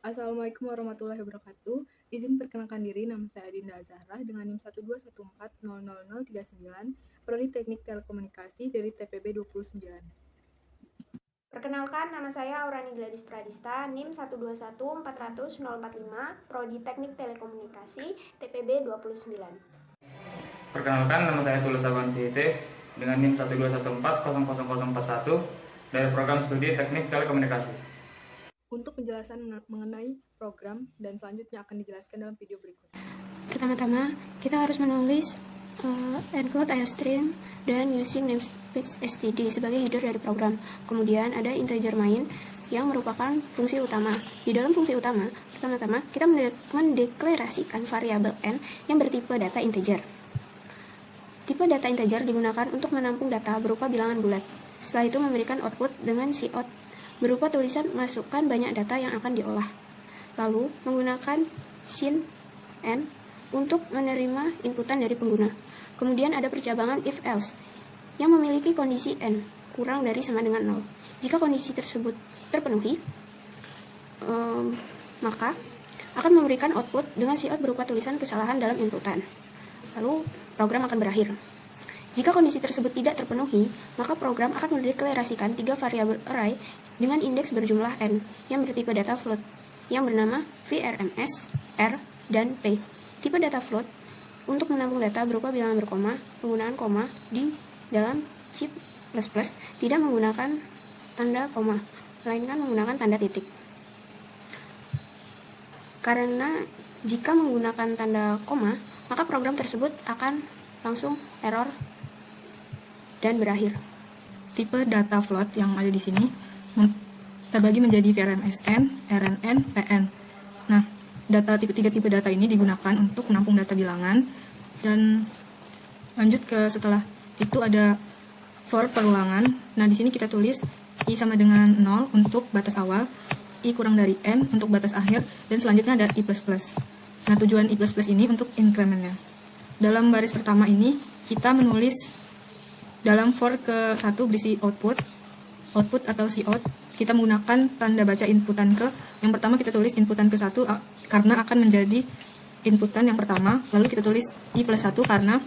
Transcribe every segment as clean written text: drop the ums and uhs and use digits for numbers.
Assalamualaikum warahmatullahi wabarakatuh. Izin perkenalkan diri, nama saya Adinda Azahra dengan NIM 121400039, Prodi Teknik Telekomunikasi dari TPB 29. Perkenalkan, nama saya Aurani Gladys Pradista, NIM 121400045, Prodi Teknik Telekomunikasi, TPB 29. Perkenalkan, nama saya Tulus Awan CIT dengan NIM 121400041 dari program studi Teknik Telekomunikasi. Untuk penjelasan mengenai program dan selanjutnya akan dijelaskan dalam video berikut. Pertama-tama, kita harus menulis encode IOStream dan using namespace std sebagai header dari program. Kemudian ada integer main yang merupakan fungsi utama. Di dalam fungsi utama, pertama-tama kita mendeklarasikan variabel n yang bertipe data integer. Tipe data integer digunakan untuk menampung data berupa bilangan bulat. Setelah itu memberikan output dengan cout berupa tulisan masukkan banyak data yang akan diolah. Lalu menggunakan sin n untuk menerima inputan dari pengguna. Kemudian ada percabangan if else yang memiliki kondisi n kurang dari sama dengan 0. Jika kondisi tersebut terpenuhi, maka akan memberikan output dengan cout berupa tulisan kesalahan dalam inputan. Lalu program akan berakhir. Jika kondisi tersebut tidak terpenuhi, maka program akan mendeklarasikan 3 variabel array dengan indeks berjumlah n yang bertipe data float yang bernama vrms, r, dan p. Tipe data float untuk menampung data berupa bilangan berkoma, penggunaan koma di dalam C++ tidak menggunakan tanda koma, melainkan menggunakan tanda titik. Karena jika menggunakan tanda koma, maka program tersebut akan langsung error dan berakhir. Tipe data float yang ada di sini terbagi menjadi VRMSN, RNN, PN. Nah, tiga tipe data ini digunakan untuk menampung data bilangan, dan lanjut ke setelah itu ada for perulangan. Nah, di sini kita tulis i sama dengan 0 untuk batas awal, i kurang dari n untuk batas akhir, dan selanjutnya ada i++. Nah, tujuan i++ ini untuk incrementnya. Dalam baris pertama ini kita menulis dalam for ke 1 berisi output atau cout. Kita menggunakan tanda baca inputan ke. Yang pertama kita tulis inputan ke 1 karena akan menjadi inputan yang pertama. Lalu kita tulis i+1 karena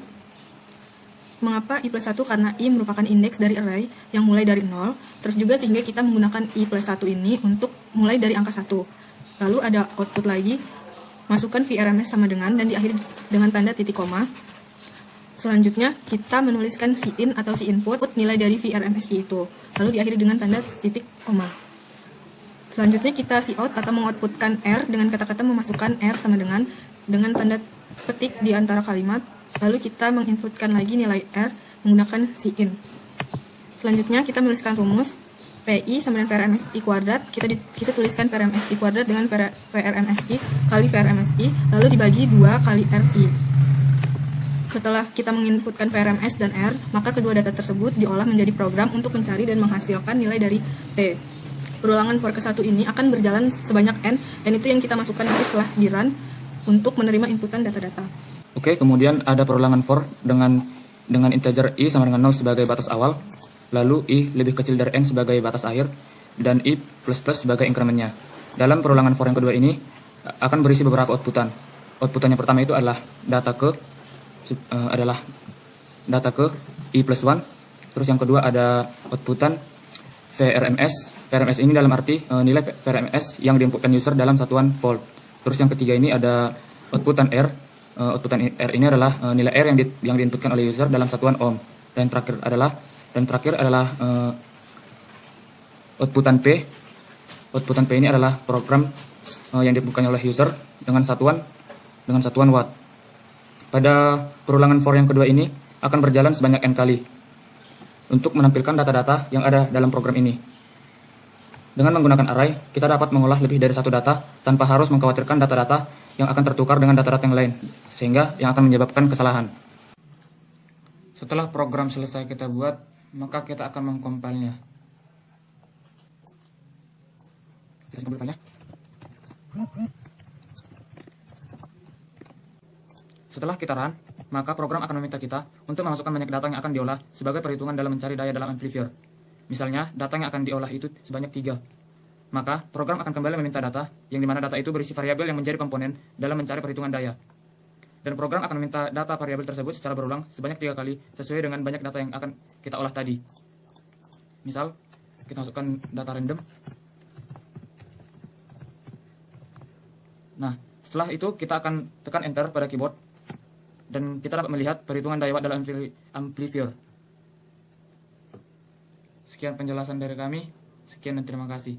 mengapa i+1? Karena i merupakan indeks dari array yang mulai dari 0. Terus juga sehingga kita menggunakan i+1 ini untuk mulai dari angka 1. Lalu ada output lagi, masukkan vrms sama dengan dan diakhiri dengan tanda titik koma. Selanjutnya kita menuliskan in atau input nilai dari vrmsi itu, lalu diakhiri dengan tanda titik koma. Selanjutnya kita cout atau mengoutputkan r dengan kata-kata memasukkan r sama dengan tanda petik di antara kalimat, lalu kita menginputkan lagi nilai r menggunakan in. Selanjutnya kita menuliskan rumus pi sama dengan vrmsi kuadrat. Kita tuliskan vrmsi kuadrat dengan vrmsi kali vrmsi, lalu dibagi 2 kali ri. Setelah kita menginputkan VRMS dan R, maka kedua data tersebut diolah menjadi program untuk mencari dan menghasilkan nilai dari P. Perulangan for ke-1 ini akan berjalan sebanyak N itu yang kita masukkan nanti setelah di run untuk menerima inputan data-data. Oke, kemudian ada perulangan for dengan integer i sama dengan 0 sebagai batas awal, lalu i lebih kecil dari n sebagai batas akhir, dan i++ sebagai incrementnya. Dalam perulangan for yang kedua ini akan berisi beberapa outputan. Outputan yang pertama itu adalah data ke i+1, terus yang kedua ada outputan VRMS ini dalam arti nilai VRMS yang diinputkan user dalam satuan volt. Terus yang ketiga ini ada outputan R. Outputan R ini adalah nilai R yang diinputkan oleh user dalam satuan ohm. Dan terakhir adalah outputan P. Outputan P ini adalah program yang diinputkan oleh user dengan satuan watt. Pada perulangan for yang kedua ini akan berjalan sebanyak n kali untuk menampilkan data-data yang ada dalam program ini. Dengan menggunakan array, kita dapat mengolah lebih dari satu data tanpa harus mengkhawatirkan data-data yang akan tertukar dengan data-data yang lain, sehingga yang akan menyebabkan kesalahan. Setelah program selesai kita buat, maka kita akan mengcompile-nya. Kita coba filenya. Setelah kita run, maka program akan meminta kita untuk memasukkan banyak data yang akan diolah sebagai perhitungan dalam mencari daya dalam amplifier. Misalnya, data yang akan diolah itu sebanyak 3. Maka, program akan kembali meminta data, yang dimana data itu berisi variabel yang menjadi komponen dalam mencari perhitungan daya. Dan program akan meminta data variabel tersebut secara berulang sebanyak 3 kali sesuai dengan banyak data yang akan kita olah tadi. Misal, kita masukkan data random. Nah, setelah itu kita akan tekan enter pada keyboard dan kita dapat melihat perhitungan daya watt dalam amplifier. Sekian penjelasan dari kami. Sekian dan terima kasih.